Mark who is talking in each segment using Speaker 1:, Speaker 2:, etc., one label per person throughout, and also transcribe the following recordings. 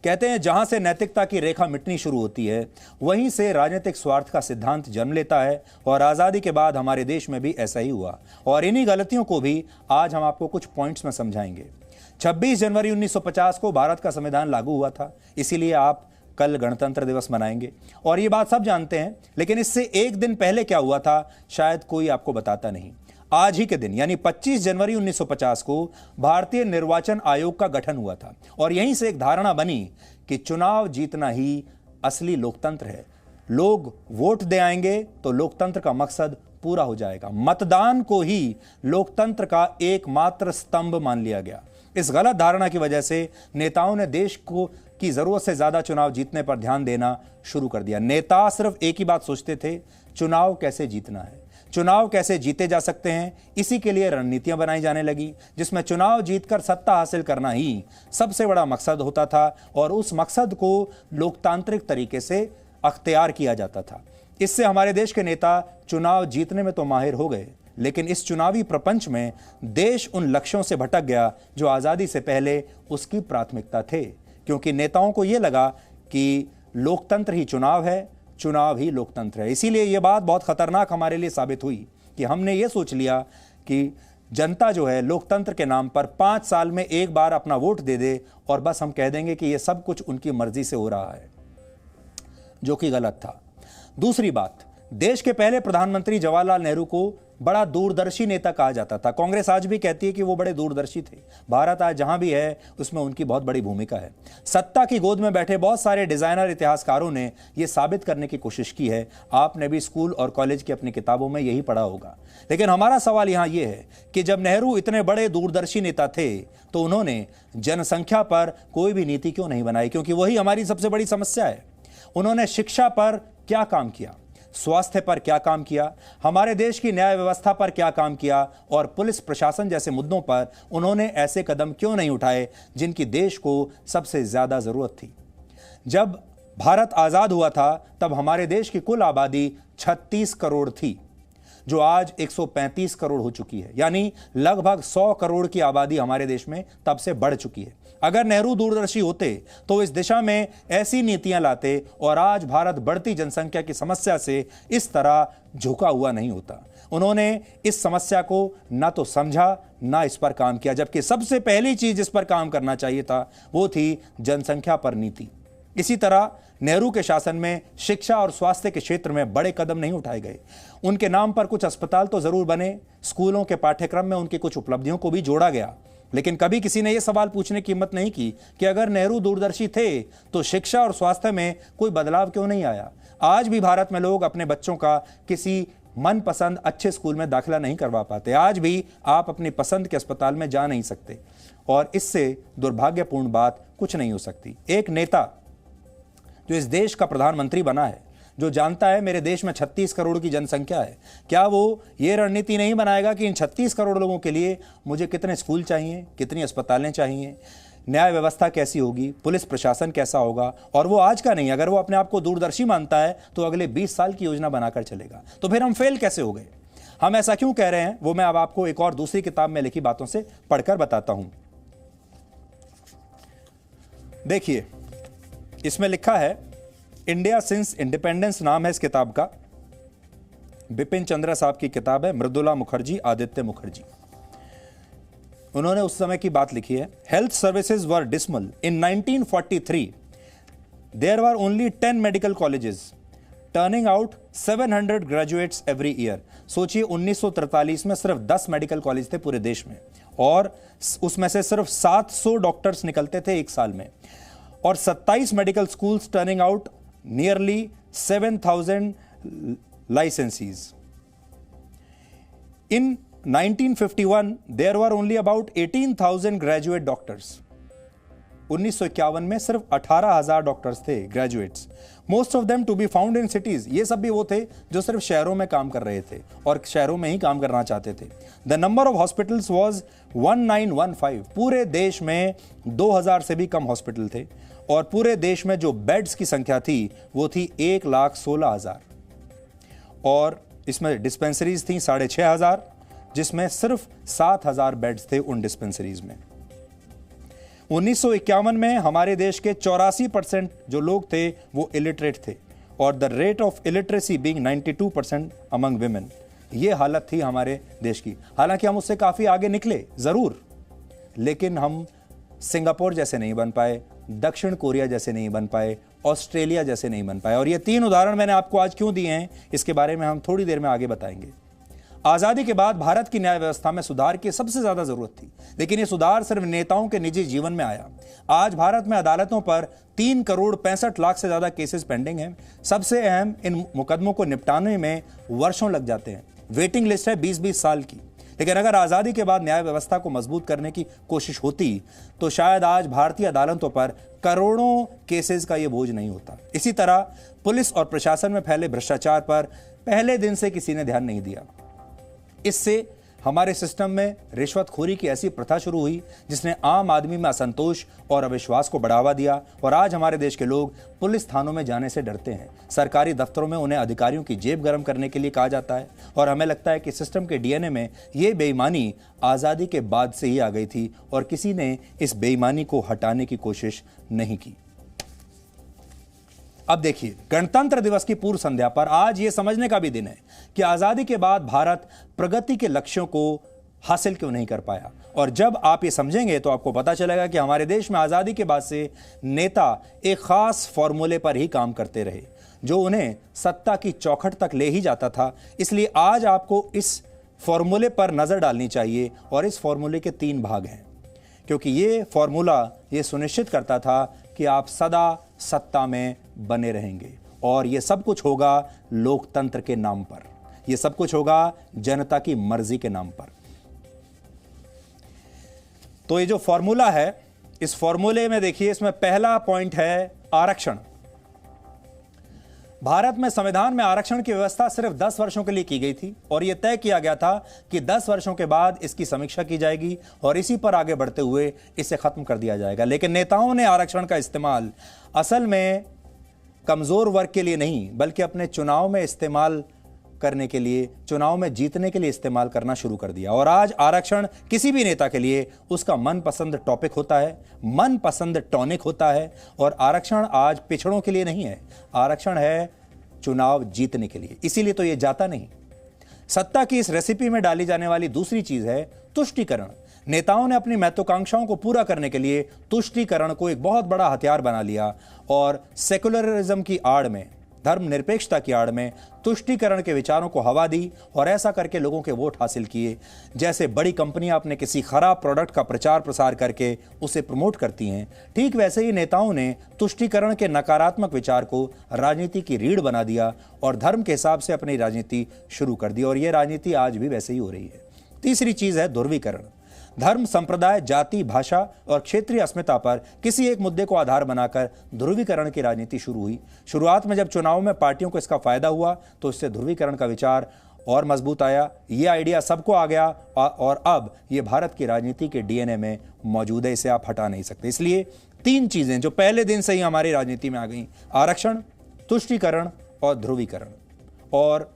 Speaker 1: कहते हैं जहां से नैतिकता की रेखा मिटनी शुरू होती है वहीं से राजनीतिक स्वार्थ का सिद्धांत जन्म लेता है, और आज़ादी के बाद हमारे देश में भी ऐसा ही हुआ। और इन्हीं गलतियों को भी आज हम आपको कुछ पॉइंट्स में समझाएंगे। 26 जनवरी 1950 को भारत का संविधान लागू हुआ था, इसीलिए आप कल गणतंत्र दिवस मनाएंगे और ये बात सब जानते हैं। लेकिन इससे एक दिन पहले क्या हुआ था शायद कोई आपको बताता नहीं। आज ही के दिन यानी 25 जनवरी 1950 को भारतीय निर्वाचन आयोग का गठन हुआ था, और यहीं से एक धारणा बनी कि चुनाव जीतना ही असली लोकतंत्र है। लोग वोट दे आएंगे तो लोकतंत्र का मकसद पूरा हो जाएगा। मतदान को ही लोकतंत्र का एकमात्र स्तंभ मान लिया गया। इस गलत धारणा की वजह से नेताओं ने देश को की जरूरत से ज्यादा चुनाव जीतने पर ध्यान देना शुरू कर दिया। नेता सिर्फ एक ही बात सोचते थे, चुनाव कैसे जीतना है, चुनाव कैसे जीते जा सकते हैं। इसी के लिए रणनीतियां बनाई जाने लगी, जिसमें चुनाव जीतकर सत्ता हासिल करना ही सबसे बड़ा मकसद होता था, और उस मकसद को लोकतांत्रिक तरीके से अख्तियार किया जाता था। इससे हमारे देश के नेता चुनाव जीतने में तो माहिर हो गए, लेकिन इस चुनावी प्रपंच में देश उन लक्ष्यों से भटक गया जो आजादी से पहले उसकी प्राथमिकता थे, क्योंकि नेताओं को यह लगा कि लोकतंत्र ही चुनाव है, चुनाव ही लोकतंत्र है। इसीलिए यह बात बहुत खतरनाक हमारे लिए साबित हुई कि हमने यह सोच लिया कि जनता जो है लोकतंत्र के नाम पर 5 साल में एक बार अपना वोट दे दे और बस हम कह देंगे कि यह सब कुछ उनकी मर्जी से हो रहा है, जो कि गलत था। दूसरी बात, देश के पहले प्रधानमंत्री जवाहरलाल नेहरू को बड़ा दूरदर्शी नेता कहा जाता था। कांग्रेस आज भी कहती है कि वो बड़े दूरदर्शी थे। भारत आज जहां भी है उसमें उनकी बहुत बड़ी भूमिका है। सत्ता की गोद में बैठे बहुत सारे डिजाइनर इतिहासकारों ने यह साबित करने की कोशिश की है। आपने भी स्कूल और कॉलेज की अपनी किताबों में यही पढ़ा होगा। लेकिन हमारा सवाल यहां यह है कि जब नेहरू इतने बड़े दूरदर्शी नेता थे तो उन्होंने जनसंख्या पर कोई भी नीति क्यों नहीं बनाई, क्योंकि वही हमारी सबसे बड़ी समस्या है। उन्होंने शिक्षा पर क्या काम किया, स्वास्थ्य पर क्या काम किया, हमारे देश की न्याय व्यवस्था पर क्या काम किया, और पुलिस प्रशासन जैसे मुद्दों पर उन्होंने ऐसे कदम क्यों नहीं उठाए जिनकी देश को सबसे ज्यादा जरूरत थी। जब भारत आजाद हुआ था तब हमारे देश की कुल आबादी 36 करोड़ थी, जो आज 135 करोड़ हो चुकी है। यानी लगभग 100 करोड़ की आबादी हमारे देश में तब से बढ़ चुकी है। अगर नेहरू दूरदर्शी होते तो इस दिशा में ऐसी नीतियां लाते और आज भारत बढ़ती जनसंख्या की समस्या से इस तरह झुका हुआ नहीं होता। उन्होंने इस समस्या को ना तो समझा ना इस पर काम किया, जबकि सबसे पहली चीज जिस पर काम करना चाहिए था वो थी जनसंख्या पर नीति। इसी तरह नेहरू के शासन में शिक्षा और स्वास्थ्य के क्षेत्र में बड़े कदम नहीं उठाए गए। उनके नाम पर कुछ अस्पताल तो जरूर बने, स्कूलों के पाठ्यक्रम में उनकी कुछ उपलब्धियों को भी जोड़ा गया, लेकिन कभी किसी ने यह सवाल पूछने की हिम्मत नहीं की कि अगर नेहरू दूरदर्शी थे तो शिक्षा और स्वास्थ्य में कोई बदलाव क्यों नहीं आया। आज भी भारत में लोग अपने बच्चों का किसी मनपसंद अच्छे स्कूल में दाखिला नहीं करवा पाते। आज भी आप अपनी पसंद के अस्पताल में जा नहीं सकते, और इससे दुर्भाग्यपूर्ण बात कुछ नहीं हो सकती। एक नेता जो इस देश का प्रधानमंत्री बना है, जो जानता है मेरे देश में 36 करोड़ की जनसंख्या है, क्या वो ये रणनीति नहीं बनाएगा कि इन 36 करोड़ लोगों के लिए मुझे कितने स्कूल चाहिए, कितनी अस्पतालें चाहिए, न्याय व्यवस्था कैसी होगी, पुलिस प्रशासन कैसा होगा। और वो आज का नहीं, अगर वो अपने आप को दूरदर्शी मानता है तो अगले 20 साल की योजना बनाकर चलेगा। तो फिर हम फेल कैसे हो गए? हम ऐसा क्यों कह रहे हैं वो मैं अब आपको एक और दूसरी किताब में लिखी बातों से पढ़कर बताता हूं। देखिए, इसमें लिखा है इंडिया सिंस इंडिपेंडेंस, नाम है इस किताब का। बिपिन चंद्र साहब की किताब है, मृदुला मुखर्जी, आदित्य मुखर्जी। उन्होंने उस समय की बात लिखी है। Health services were dismal in 1943 there were only 10 medical colleges turning out 700 graduates every year. सोचिए 1943 में सिर्फ 10 मेडिकल कॉलेज थे पूरे देश में, और उसमें से सिर्फ 700 डॉक्टर्स निकलते थे एक साल में, और 27 medical schools turning out nearly 7,000 licensees. In 1951, there were only about 18,000 graduate doctors. 1951 में सिर्फ 18,000 डॉक्टर्स थे, graduates. Most of them to be found in cities. ये सब भी वो थे जो सिर्फ शहरों में काम कर रहे थे और शहरों में ही काम करना चाहते थे। The number of hospitals was 1915। पूरे देश में 2000 से भी कम हॉस्पिटल थे, और पूरे देश में जो बेड्स की संख्या थी वो थी 1,16,000, और इसमें डिस्पेंसरीज थी 6,500, जिसमें सिर्फ 7,000 बेड्स थे उन डिस्पेंसरीज में। 1951 में हमारे देश के 84% जो लोग थे वो इलिटरेट थे और the rate of illiteracy being 92% among women. ये हालत थी हमारे देश की। हालांकि हम उससे काफी आगे निकले जरूर, लेकिन हम सिंगापुर जैसे नहीं बन पाए, दक्षिण कोरिया जैसे नहीं बन पाए, ऑस्ट्रेलिया जैसे नहीं बन पाए। और ये 3 उदाहरण मैंने आपको आज क्यों दिए हैं, इसके बारे में हम थोड़ी देर में आगे बताएंगे। आजादी के बाद भारत की न्याय व्यवस्था में सुधार की सबसे ज्यादा जरूरत थी, लेकिन यह सुधार सिर्फ नेताओं के निजी जीवन में आया। आज भारत में अदालतों पर 3 करोड़ 65 लाख से ज्यादा केसेस पेंडिंग हैं। सबसे अहम, इन मुकदमों को निपटाने में वर्षों लग जाते हैं। वेटिंग लिस्ट है 20-20 साल की। लेकिन अगर आजादी के बाद न्याय व्यवस्था को मजबूत करने की कोशिश होती तो शायद आज भारतीय अदालतों पर करोड़ों केसेस का यह बोझ नहीं होता। इसी तरह पुलिस और प्रशासन में फैले भ्रष्टाचार पर पहले दिन से किसी ने ध्यान नहीं दिया। इससे हमारे सिस्टम में रिश्वतखोरी की ऐसी प्रथा शुरू हुई जिसने आम आदमी में असंतोष और अविश्वास को बढ़ावा दिया। और आज हमारे देश के लोग पुलिस थानों में जाने से डरते हैं। सरकारी दफ्तरों में उन्हें अधिकारियों की जेब गर्म करने के लिए कहा जाता है और हमें लगता है कि सिस्टम के डीएनए में ये बेईमानी आज़ादी के बाद से ही आ गई थी और किसी ने इस बेईमानी को हटाने की कोशिश नहीं की। अब देखिए, गणतंत्र दिवस की पूर्व संध्या पर आज यह समझने का भी दिन है कि आजादी के बाद भारत प्रगति के लक्ष्यों को हासिल क्यों नहीं कर पाया। और जब आप ये समझेंगे तो आपको पता चलेगा कि हमारे देश में आजादी के बाद से नेता एक खास फॉर्मूले पर ही काम करते रहे जो उन्हें सत्ता की चौखट तक ले ही जाता था। इसलिए आज आपको इस फॉर्मूले पर नजर डालनी चाहिए और इस फॉर्मूले के 3 भाग हैं, क्योंकि ये फॉर्मूला ये सुनिश्चित करता था कि आप सदा सत्ता में बने रहेंगे और ये सब कुछ होगा लोकतंत्र के नाम पर, ये सब कुछ होगा जनता की मर्जी के नाम पर। तो ये जो फॉर्मूला है, इस फॉर्मूले में देखिए, इसमें पहला पॉइंट है आरक्षण। भारत में संविधान में आरक्षण की व्यवस्था सिर्फ 10 वर्षों के लिए की गई थी और यह तय किया गया था कि 10 वर्षों के बाद इसकी समीक्षा की जाएगी और इसी पर आगे बढ़ते हुए इसे खत्म कर दिया जाएगा। लेकिन नेताओं ने आरक्षण का इस्तेमाल असल में कमजोर वर्ग के लिए नहीं, बल्कि अपने चुनाव में इस्तेमाल करने के लिए, चुनाव में जीतने के लिए इस्तेमाल करना शुरू कर दिया। और आज आरक्षण किसी भी नेता के लिए उसका मनपसंद टॉपिक होता है, मनपसंद टॉनिक होता है। और आरक्षण आज पिछड़ों के लिए नहीं है, आरक्षण है चुनाव जीतने के लिए। इसीलिए तो यह जाता नहीं। सत्ता की इस रेसिपी में डाली जाने वाली दूसरी चीज है तुष्टीकरण। नेताओं ने अपनी महत्वाकांक्षाओं को पूरा करने के लिए तुष्टीकरण को एक बहुत बड़ा हथियार बना लिया और सेकुलरिज्म की आड़ में, धर्मनिरपेक्षता की आड़ में तुष्टीकरण के विचारों को हवा दी और ऐसा करके लोगों के वोट हासिल किए। जैसे बड़ी कंपनियां अपने किसी खराब प्रोडक्ट का प्रचार प्रसार करके उसे प्रमोट करती हैं, ठीक वैसे ही नेताओं ने तुष्टीकरण के नकारात्मक विचार को राजनीति की रीढ़ बना दिया और धर्म के हिसाब से अपनी राजनीति शुरू कर दी। और यह राजनीति आज भी वैसे ही हो रही है। तीसरी चीज है ध्रुवीकरण। धर्म, संप्रदाय, जाति, भाषा और क्षेत्रीय अस्मिता पर किसी एक मुद्दे को आधार बनाकर ध्रुवीकरण की राजनीति शुरू हुई। शुरुआत में जब चुनाव में पार्टियों को इसका फायदा हुआ तो इससे ध्रुवीकरण का विचार और मजबूत आया। यह आइडिया सबको आ गया और अब यह भारत की राजनीति के डीएनए में मौजूद है, इसे आप हटा नहीं सकते। इसलिए 3 चीजें जो पहले दिन से ही हमारी राजनीति में आ गई, आरक्षण, तुष्टीकरण और ध्रुवीकरण। और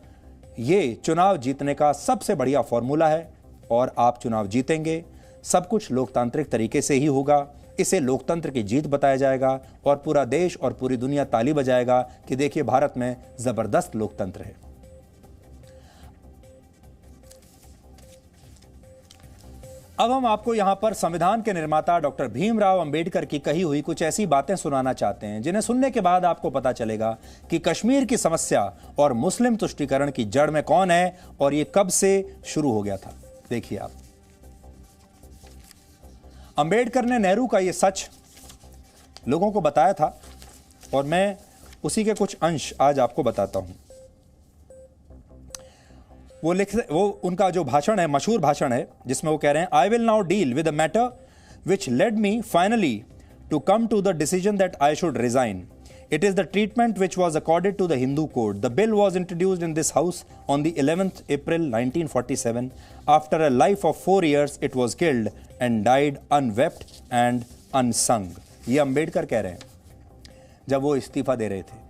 Speaker 1: ये चुनाव जीतने का सबसे बढ़िया फॉर्मूला है और आप चुनाव जीतेंगे। सब कुछ लोकतांत्रिक तरीके से ही होगा। इसे लोकतंत्र की जीत बताया जाएगा और पूरा देश और पूरी दुनिया ताली बजाएगा कि देखिए भारत में जबरदस्त लोकतंत्र है। अब हम आपको यहां पर संविधान के निर्माता डॉक्टर भीमराव अंबेडकर की कही हुई कुछ ऐसी बातें सुनाना चाहते हैं जिन्हें सुनने के बाद आपको पता चलेगा कि कश्मीर की समस्या और मुस्लिम तुष्टीकरण की जड़ में कौन है और यह कब से शुरू हो गया था। देखिए आप, अंबेडकर ने नेहरू का यह सच लोगों को बताया था और मैं उसी के कुछ अंश आज आपको बताता हूं। वो उनका जो भाषण है, मशहूर भाषण है, जिसमें वो कह रहे हैं, I will now deal with the matter which led me finally to come to the decision that I should resign. It is the treatment which was accorded to the Hindu code. The bill was introduced in this house on the 11th April 1947. After a life of 4 years, it was killed and died unwept and unsung. ये अंबेडकर कह रहे हैं जब वो इस्तीफा दे रहे थे.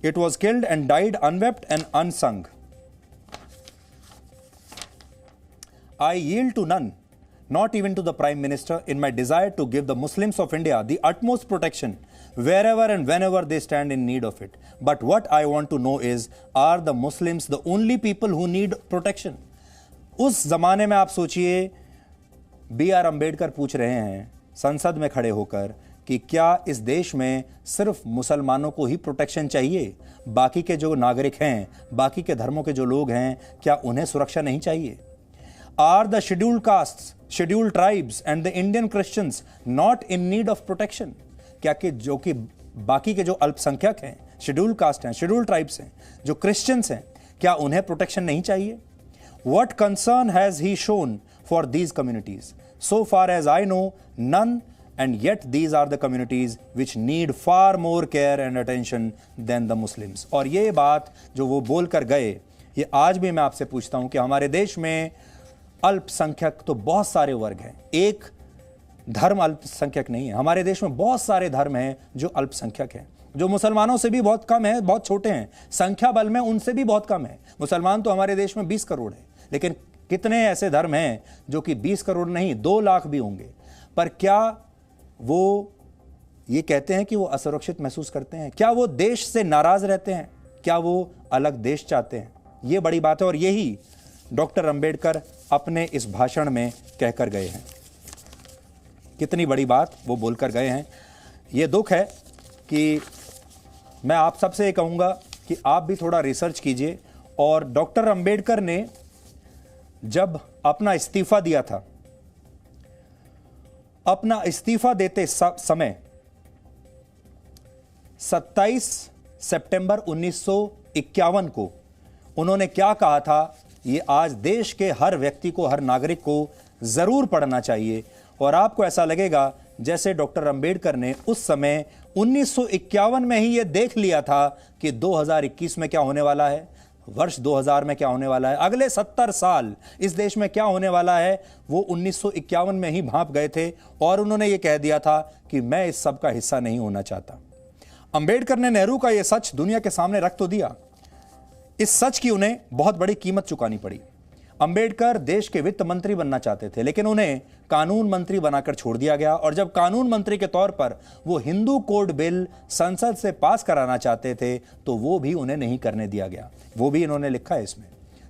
Speaker 1: It was killed and died unwept and unsung. I yield to none. not even to the Prime Minister, in my desire to give the Muslims of India the utmost protection wherever and whenever they stand in need of it. But what I want to know is, are the Muslims the only people who need protection? उस जमाने में आप सोचिए, B.R. Ambedkar पूछ रहे हैं संसद में खड़े होकर कि क्या इस देश में सिर्फ मुसलमानों को ही प्रोटेक्शन चाहिए, बाकी के जो नागरिक हैं, बाकी के धर्मों के जो लोग हैं, क्या उन्हें सुरक्षा नहीं चाहिए? Are the scheduled castes, scheduled tribes and the Indian Christians not in need of protection? क्या कि जो कि बाकी के जो अल्पसंख्यक हैं, शेड्यूल्ड कास्ट हैं, शेड्यूल्ड ट्राइब्स हैं, जो क्रिश्चियंस हैं, क्या उन्हें प्रोटेक्शन नहीं चाहिए? What concern has he shown for these communities? So far as I know, none, and yet these are the communities which need far more care and attention than the Muslims. और ये बात जो वो बोल कर गए, ये आज भी मैं आपसे पूछता हूं कि हमारे देश में अल्पसंख्यक तो बहुत सारे वर्ग हैं, एक धर्म अल्पसंख्यक नहीं है। हमारे देश में बहुत सारे धर्म हैं जो अल्पसंख्यक हैं, जो मुसलमानों से भी बहुत कम है, बहुत छोटे हैं, संख्या बल में उनसे भी बहुत कम है। मुसलमान तो हमारे देश में 20 करोड़ है, लेकिन कितने ऐसे धर्म हैं जो कि 20 करोड़ नहीं 2 लाख भी होंगे। पर क्या वो ये कहते हैं कि वो असुरक्षित महसूस करते हैं? क्या वो देश से नाराज रहते हैं? क्या वो अलग देश चाहते हैं? ये बड़ी बात है और यही डॉक्टर अंबेडकर अपने इस भाषण में कहकर गए हैं। कितनी बड़ी बात वो बोलकर गए हैं। ये दुख है कि मैं आप सबसे ये कहूँगा कि आप भी थोड़ा रिसर्च कीजिए। और डॉक्टर अंबेडकर ने जब अपना इस्तीफा दिया था, अपना इस्तीफा देते समय 27 सितंबर 1951 को उन्होंने क्या कहा था, ये आज देश के हर व्यक्ति को, हर नागरिक को जरूर पढ़ना चाहिए। और आपको ऐसा लगेगा जैसे डॉक्टर अंबेडकर ने उस समय 1951 में ही ये देख लिया था कि 2021 में क्या होने वाला है, वर्ष 2000 में क्या होने वाला है, अगले 70 साल इस देश में क्या होने वाला है, वो 1951 में ही भांप गए थे। और उन्होंने ये कह दिया था कि मैं इस सब का हिस्सा नहीं होना चाहता। अंबेडकर ने नेहरू का ये सच दुनिया के सामने रख तो दिया। इस सच की उन्हें बहुत बड़ी कीमत चुकानी पड़ी। अंबेडकर देश के वित्त मंत्री बनना चाहते थे, लेकिन उन्हें कानून मंत्री बनाकर छोड़ दिया गया। और जब कानून मंत्री के तौर पर वो हिंदू कोड बिल संसद से पास कराना चाहते थे, तो वो भी उन्हें नहीं करने दिया गया। वो भी इन्होंने लिखा है इसमें।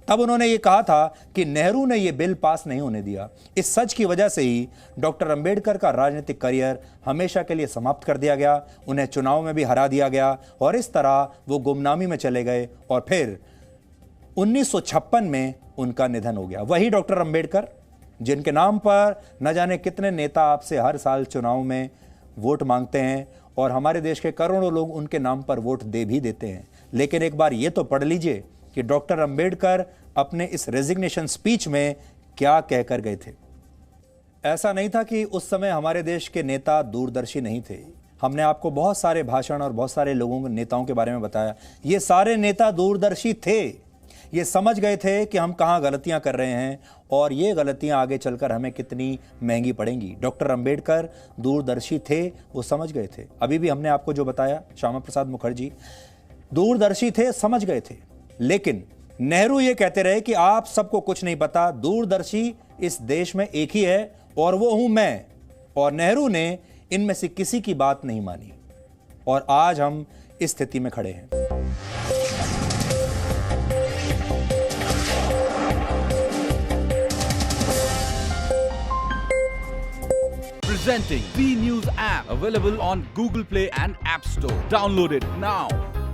Speaker 1: तब उन्होंने ये कहा था कि नेहरू ने ये बिल पास नहीं होने दिया। इस सच की वजह से ही डॉक्टर अंबेडकर का राजनीतिक करियर हमेशा के लिए समाप्त कर दिया गया। उन्हें चुनाव में भी हरा दिया गया और इस तरह वो गुमनामी में चले गए। और फिर 1956 में उनका निधन हो गया। वही डॉक्टर अंबेडकर जिनके नाम पर न जाने कितने नेता आपसे हर साल चुनाव में वोट मांगते हैं और हमारे देश के करोड़ों लोग उनके नाम पर वोट दे भी देते हैं। लेकिन एक बार ये तो पढ़ लीजिए कि डॉक्टर अंबेडकर अपने इस रेजिग्नेशन स्पीच में क्या कहकर गए थे। ऐसा नहीं था कि उस समय हमारे देश के नेता दूरदर्शी नहीं थे। हमने आपको बहुत सारे भाषण और बहुत सारे लोगों नेताओं के बारे में बताया। ये सारे नेता दूरदर्शी थे। ये समझ गए थे कि हम कहाँ गलतियां कर रहे हैं और ये गलतियां आगे चलकर हमें कितनी महंगी पड़ेंगी। डॉक्टर अंबेडकर दूरदर्शी थे, वो समझ गए थे। अभी भी हमने आपको जो बताया, श्यामा प्रसाद मुखर्जी दूरदर्शी थे, समझ गए थे। लेकिन नेहरू ये कहते रहे कि आप सबको कुछ नहीं पता, दूरदर्शी इस देश में एक ही है और वो हूं मैं। और नेहरू ने इनमें से किसी की बात नहीं मानी और आज हम इस स्थिति में खड़े हैं।
Speaker 2: Presenting V News app, available on Google Play and App Store. Download it now.